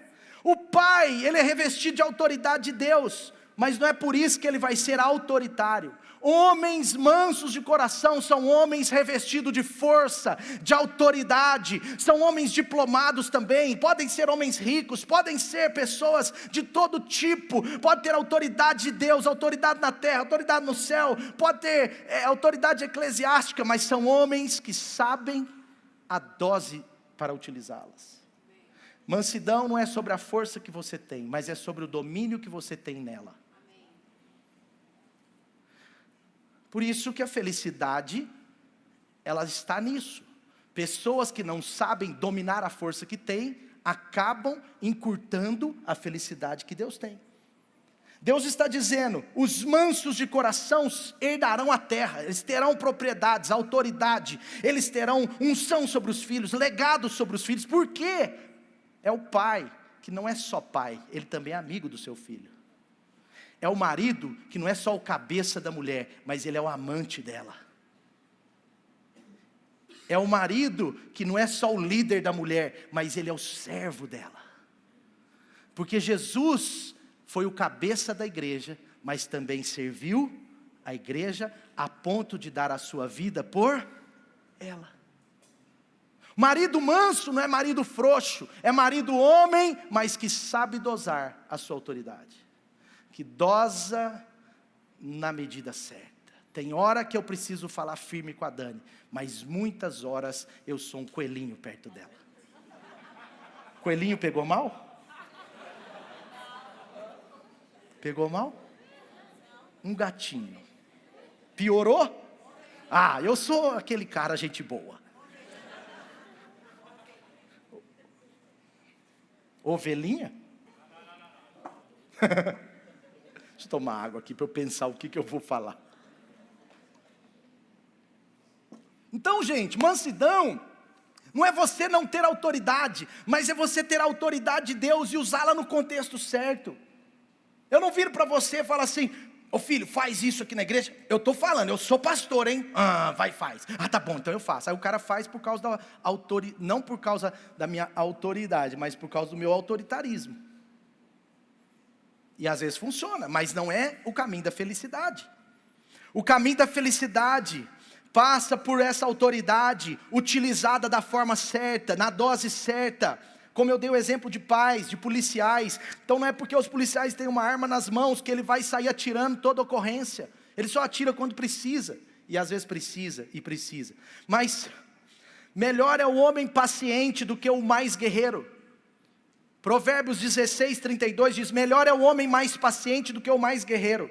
O pai, ele é revestido de autoridade de Deus, mas não é por isso que ele vai ser autoritário. Homens mansos de coração são homens revestidos de força, de autoridade, são homens diplomados também, podem ser homens ricos, podem ser pessoas de todo tipo, pode ter autoridade de Deus, autoridade na terra, autoridade no céu, pode ter autoridade eclesiástica, mas são homens que sabem a dose para utilizá-las. Mansidão não é sobre a força que você tem, mas é sobre o domínio que você tem nela. Por isso que a felicidade, ela está nisso. Pessoas que não sabem dominar a força que têm, acabam encurtando a felicidade que Deus tem. Deus está dizendo, os mansos de coração herdarão a terra, eles terão propriedades, autoridade, eles terão unção sobre os filhos, legado sobre os filhos. Por quê? É o pai, que não é só pai, ele também é amigo do seu filho. É o marido, que não é só o cabeça da mulher, mas ele é o amante dela. É o marido, que não é só o líder da mulher, mas ele é o servo dela. Porque Jesus foi o cabeça da igreja, mas também serviu a igreja a ponto de dar a sua vida por ela. Marido manso não é marido frouxo, é marido homem, mas que sabe dosar a sua autoridade, que dosa na medida certa. Tem hora que eu preciso falar firme com a Dani, mas muitas horas eu sou um coelhinho perto dela. Coelhinho pegou mal? Pegou mal? Um gatinho. Piorou? Ah, eu sou aquele cara gente boa. Ovelhinha? Deixa eu tomar água aqui para eu pensar o que eu vou falar. Então, gente, mansidão não é você não ter autoridade, mas é você ter a autoridade de Deus e usá-la no contexto certo. Eu não viro para você e falo assim: ô filho, faz isso aqui na igreja. Eu estou falando, eu sou pastor, hein? Ah, vai, faz. Ah, tá bom, então eu faço. Aí o cara faz por causa da autoridade, não por causa da minha autoridade, mas por causa do meu autoritarismo. E às vezes funciona, mas não é o caminho da felicidade. O caminho da felicidade passa por essa autoridade utilizada da forma certa, na dose certa. Como eu dei o exemplo de pais, de policiais. Então não é porque os policiais têm uma arma nas mãos que ele vai sair atirando toda ocorrência. Ele só atira quando precisa. E às vezes precisa. Mas melhor é o homem paciente do que o mais guerreiro. Provérbios 16:32 diz: melhor é o homem mais paciente do que o mais guerreiro.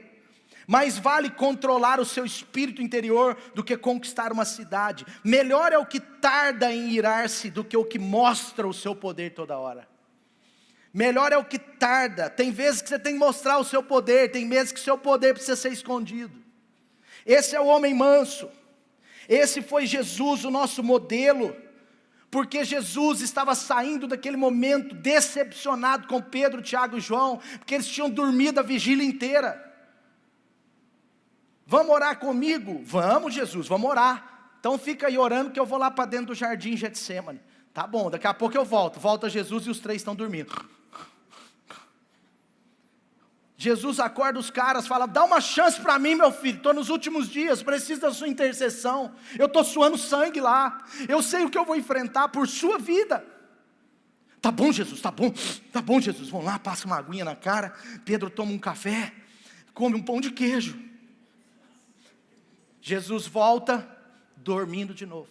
Mais vale controlar o seu espírito interior do que conquistar uma cidade. Melhor é o que tarda em irar-se do que o que mostra o seu poder toda hora. Melhor é o que tarda. Tem vezes que você tem que mostrar o seu poder, tem vezes que o seu poder precisa ser escondido. Esse é o homem manso. Esse foi Jesus, o nosso modelo. Porque Jesus estava saindo daquele momento decepcionado com Pedro, Tiago e João, porque eles tinham dormido a vigília inteira. Vamos orar comigo? Vamos, Jesus, vamos orar. Então fica aí orando que eu vou lá para dentro do jardim Getsêmani. Tá bom, daqui a pouco eu volto. Volta Jesus e os três estão dormindo. Jesus acorda os caras, fala: dá uma chance para mim, meu filho, estou nos últimos dias, preciso da sua intercessão. Eu estou suando sangue lá. Eu sei o que eu vou enfrentar por sua vida. Tá bom, Jesus, tá bom, Jesus. Vão lá, passa uma aguinha na cara. Pedro toma um café, come um pão de queijo. Jesus volta, dormindo de novo.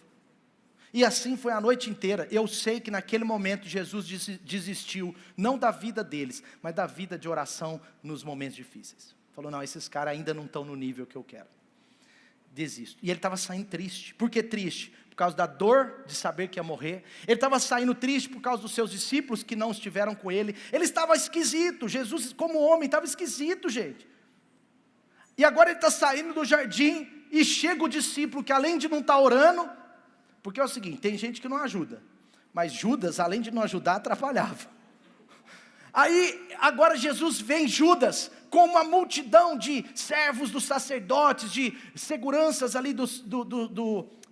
E assim foi a noite inteira. Eu sei que naquele momento Jesus desistiu, não da vida deles, mas da vida de oração nos momentos difíceis. Falou: não, esses caras ainda não estão no nível que eu quero. Desisto. E ele estava saindo triste. Por que triste? Por causa da dor de saber que ia morrer. Ele estava saindo triste por causa dos seus discípulos que não estiveram com ele. Ele estava esquisito. Jesus, como homem, estava esquisito, gente. E agora ele está saindo do jardim. E chega o discípulo que, além de não estar orando, porque é o seguinte, tem gente que não ajuda, mas Judas, além de não ajudar, atrapalhava. Aí, agora Jesus vem, Judas, com uma multidão de servos dos sacerdotes, de seguranças ali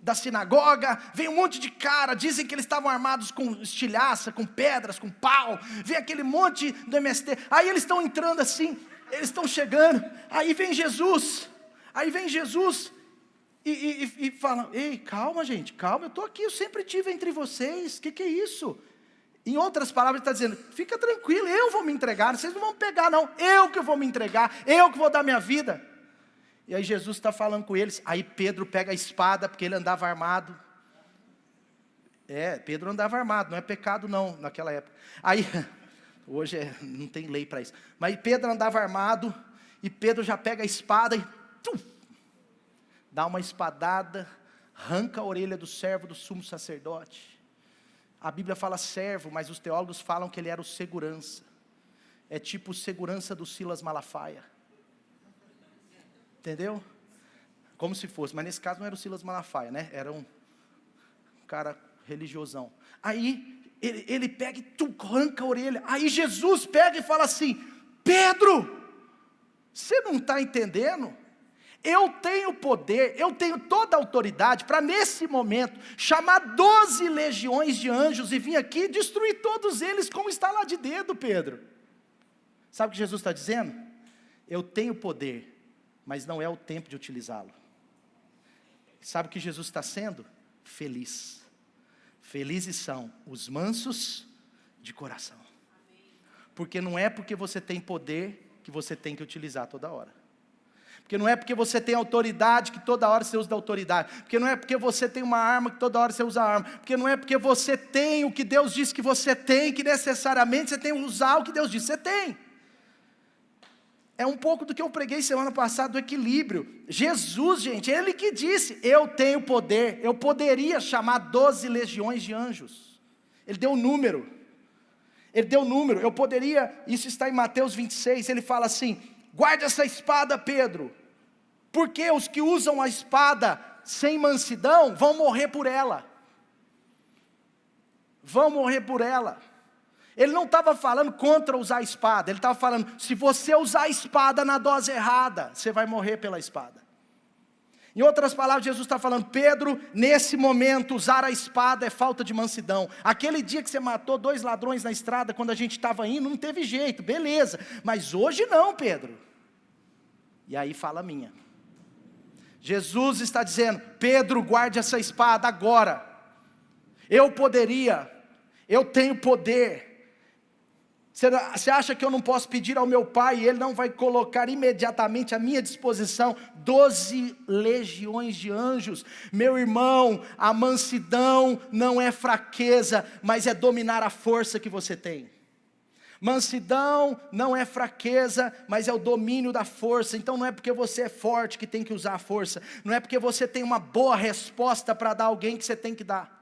da sinagoga, vem um monte de cara, dizem que eles estavam armados com estilhaça, com pedras, com pau, vem aquele monte do MST, aí eles estão entrando assim, eles estão chegando, aí vem Jesus e fala: ei, calma gente, calma, eu estou aqui, eu sempre estive entre vocês, o que é isso? Em outras palavras ele está dizendo: fica tranquilo, eu vou me entregar, vocês não vão pegar não, eu que vou me entregar, eu que vou dar minha vida. E aí Jesus está falando com eles, aí Pedro pega a espada, porque ele andava armado. Pedro andava armado, não é pecado não, naquela época. Aí, hoje não tem lei para isso, mas Pedro andava armado, e Pedro já pega a espada e dá uma espadada, arranca a orelha do servo do sumo sacerdote. A Bíblia fala servo, mas os teólogos falam que ele era o segurança. É tipo o segurança do Silas Malafaia. Entendeu? Como se fosse, mas nesse caso não era o Silas Malafaia, né? Era um cara religiosão. Aí ele pega e arranca a orelha. Aí Jesus pega e fala assim: Pedro, você não está entendendo? Eu tenho poder, eu tenho toda a autoridade para nesse momento chamar 12 legiões de anjos e vir aqui e destruir todos eles como estalar de dedo, Pedro. Sabe o que Jesus está dizendo? Eu tenho poder, mas não é o tempo de utilizá-lo. Sabe o que Jesus está sendo? Feliz. Felizes são os mansos de coração. Porque não é porque você tem poder que você tem que utilizar toda hora. Porque não é porque você tem autoridade que toda hora você usa da autoridade. Porque não é porque você tem uma arma que toda hora você usa a arma. Porque não é porque você tem o que Deus disse que você tem, que necessariamente você tem que usar o que Deus disse que você tem. É um pouco do que eu preguei semana passada, do equilíbrio. Jesus, gente, Ele que disse, eu tenho poder. Eu poderia chamar 12 legiões de anjos. Ele deu o número. Ele deu o número. Eu poderia, isso está em Mateus 26, ele fala assim, guarde essa espada, Pedro, porque os que usam a espada sem mansidão vão morrer por ela. Vão morrer por ela. Ele não estava falando contra usar a espada, ele estava falando, se você usar a espada na dose errada, você vai morrer pela espada. Em outras palavras, Jesus está falando, Pedro, nesse momento, usar a espada é falta de mansidão. Aquele dia que você matou 2 ladrões na estrada, quando a gente estava indo, não teve jeito, beleza. Mas hoje não, Pedro. E aí fala a minha. Jesus está dizendo, Pedro, guarde essa espada agora. Eu tenho poder. Você acha que eu não posso pedir ao meu pai, e ele não vai colocar imediatamente à minha disposição 12 legiões de anjos? Meu irmão, a mansidão não é fraqueza, mas é dominar a força que você tem. Mansidão não é fraqueza, mas é o domínio da força. Então não é porque você é forte que tem que usar a força. Não é porque você tem uma boa resposta para dar a alguém que você tem que dar.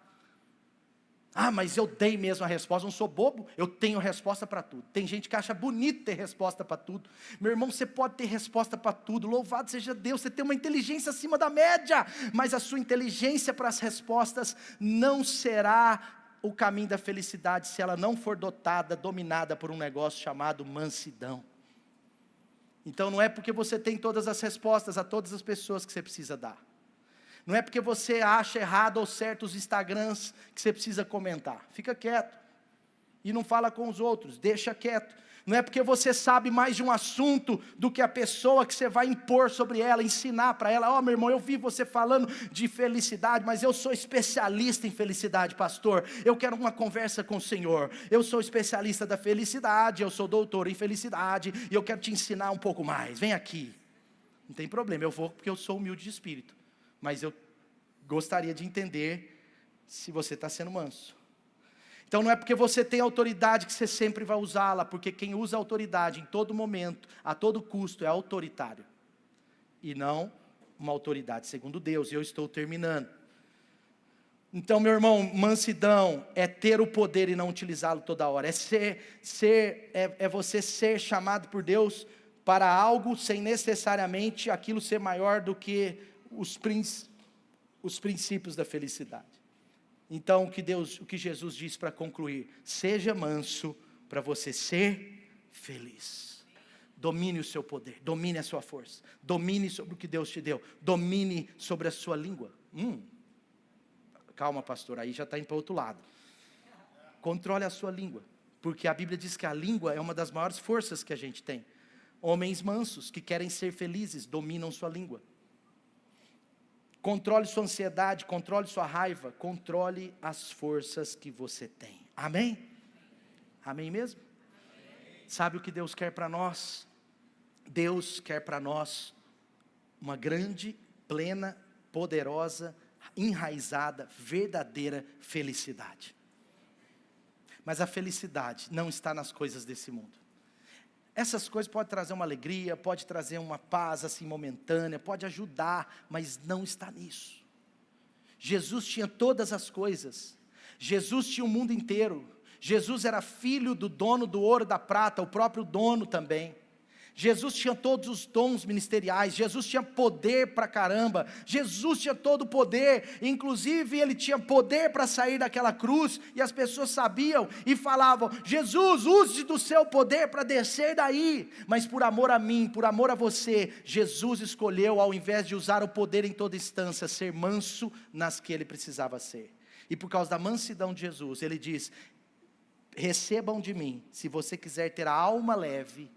Ah, mas eu dei mesmo a resposta, não sou bobo, eu tenho resposta para tudo. Tem gente que acha bonito ter resposta para tudo. Meu irmão, você pode ter resposta para tudo, louvado seja Deus, você tem uma inteligência acima da média, mas a sua inteligência para as respostas não será o caminho da felicidade se ela não for dominada por um negócio chamado mansidão. Então não é porque você tem todas as respostas a todas as pessoas que você precisa dar. Não é porque você acha errado ou certo os Instagrams que você precisa comentar. Fica quieto. E não fala com os outros, deixa quieto. Não é porque você sabe mais de um assunto do que a pessoa que você vai impor sobre ela, ensinar para ela. Meu irmão, eu vi você falando de felicidade, mas eu sou especialista em felicidade, pastor. Eu quero uma conversa com o Senhor. Eu sou especialista da felicidade, eu sou doutor em felicidade, e eu quero te ensinar um pouco mais. Vem aqui. Não tem problema, eu vou porque eu sou humilde de espírito. Mas eu gostaria de entender se você está sendo manso. Então não é porque você tem autoridade que você sempre vai usá-la, porque quem usa autoridade em todo momento, a todo custo, é autoritário. E não uma autoridade segundo Deus. E eu estou terminando. Então, meu irmão, mansidão é ter o poder e não utilizá-lo toda hora. É você ser chamado por Deus para algo sem necessariamente aquilo ser maior do que os princípios da felicidade. Então o que Jesus diz para concluir, seja manso para você ser feliz. Domine o seu poder, domine a sua força, domine sobre o que Deus te deu, domine sobre a sua língua. Calma, pastor, aí já está indo para o outro lado. Controle a sua língua, porque a Bíblia diz que a língua é uma das maiores forças que a gente tem. Homens mansos que querem ser felizes dominam sua língua. Controle sua ansiedade, controle sua raiva, controle as forças que você tem. Amém? Amém mesmo? Amém. Sabe o que Deus quer para nós? Deus quer para nós uma grande, plena, poderosa, enraizada, verdadeira felicidade. Mas a felicidade não está nas coisas desse mundo. Essas coisas podem trazer uma alegria, pode trazer uma paz assim momentânea, pode ajudar, mas não está nisso. Jesus tinha todas as coisas, Jesus tinha o mundo inteiro, Jesus era filho do dono do ouro e da prata, o próprio dono também. Jesus tinha todos os dons ministeriais, Jesus tinha poder pra caramba, Jesus tinha todo o poder, inclusive ele tinha poder para sair daquela cruz, e as pessoas sabiam e falavam, Jesus, use do seu poder para descer daí, mas por amor a mim, por amor a você, Jesus escolheu, ao invés de usar o poder em toda instância, ser manso nas que ele precisava ser, e por causa da mansidão de Jesus, ele diz, recebam de mim, se você quiser ter a alma leve,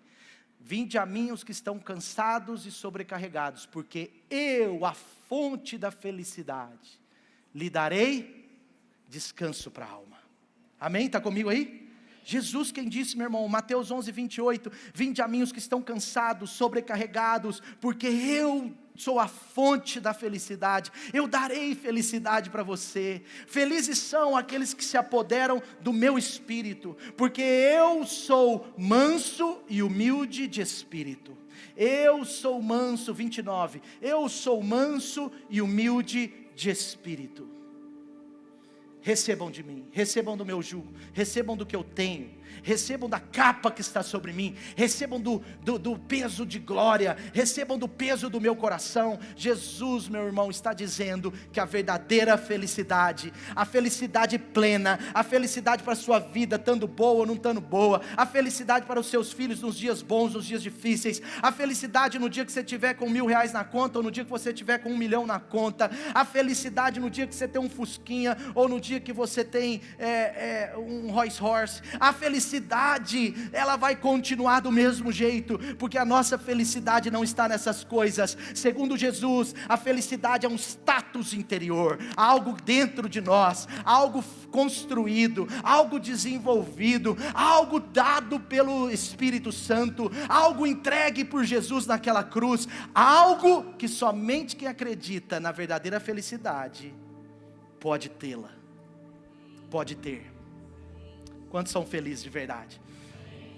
Vinde a mim os que estão cansados e sobrecarregados, porque eu, a fonte da felicidade, lhe darei descanso para a alma. Amém? Está comigo aí? Jesus quem disse, meu irmão, Mateus 11, 28, vinde a mim os que estão cansados, sobrecarregados, porque eu sou a fonte da felicidade, eu darei felicidade para você. Felizes são aqueles que se apoderam do meu espírito, porque eu sou manso e humilde de espírito. Eu sou manso, 29, eu sou manso e humilde de espírito. Recebam de mim, recebam do meu jugo, recebam do que eu tenho, recebam da capa que está sobre mim, recebam do peso de glória, recebam do peso do meu coração. Jesus, meu irmão, está dizendo que a verdadeira felicidade, a felicidade plena, a felicidade para a sua vida, estando boa ou não estando boa, a felicidade para os seus filhos nos dias bons, nos dias difíceis, a felicidade no dia que você tiver com R$1.000 na conta, ou no dia que você tiver com 1 milhão na conta, a felicidade no dia que você tem um fusquinha, ou no dia que você tem um Rolls Royce. A felicidade, ela vai continuar do mesmo jeito, porque a nossa felicidade não está nessas coisas. Segundo Jesus, a felicidade é um status interior, algo dentro de nós, algo construído, algo desenvolvido, algo dado pelo Espírito Santo, algo entregue por Jesus naquela cruz, algo que somente quem acredita na verdadeira felicidade pode tê-la, pode ter. Quantos são felizes de verdade?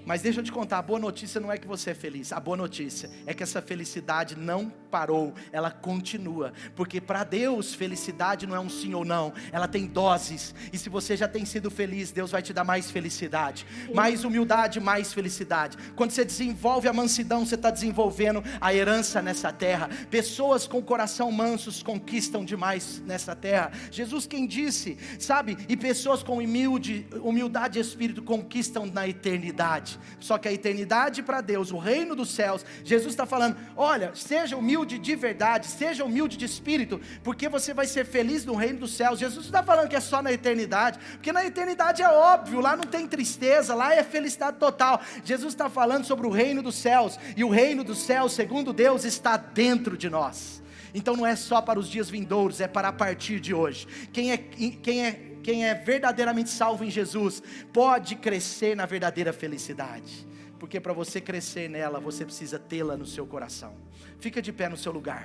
Mas deixa eu te contar, a boa notícia não é que você é feliz, a boa notícia é que essa felicidade não parou, ela continua, porque para Deus felicidade não é um sim ou não, ela tem doses, e se você já tem sido feliz, Deus vai te dar mais felicidade, mais humildade, mais felicidade. Quando você desenvolve a mansidão, você está desenvolvendo a herança nessa terra. Pessoas com coração mansos conquistam demais nessa terra. Jesus quem disse, sabe, e pessoas com humildade de espírito conquistam na eternidade. Só que a eternidade para Deus, o reino dos céus, Jesus está falando, olha, seja humilde de verdade, seja humilde de espírito, porque você vai ser feliz no reino dos céus. Jesus não está falando que é só na eternidade, porque na eternidade é óbvio, lá não tem tristeza, lá é felicidade total. Jesus está falando sobre o reino dos céus, e o reino dos céus, segundo Deus, está dentro de nós. Então não é só para os dias vindouros, é para a partir de hoje. Quem é verdadeiramente salvo em Jesus, pode crescer na verdadeira felicidade, porque para você crescer nela, você precisa tê-la no seu coração. Fica de pé no seu lugar.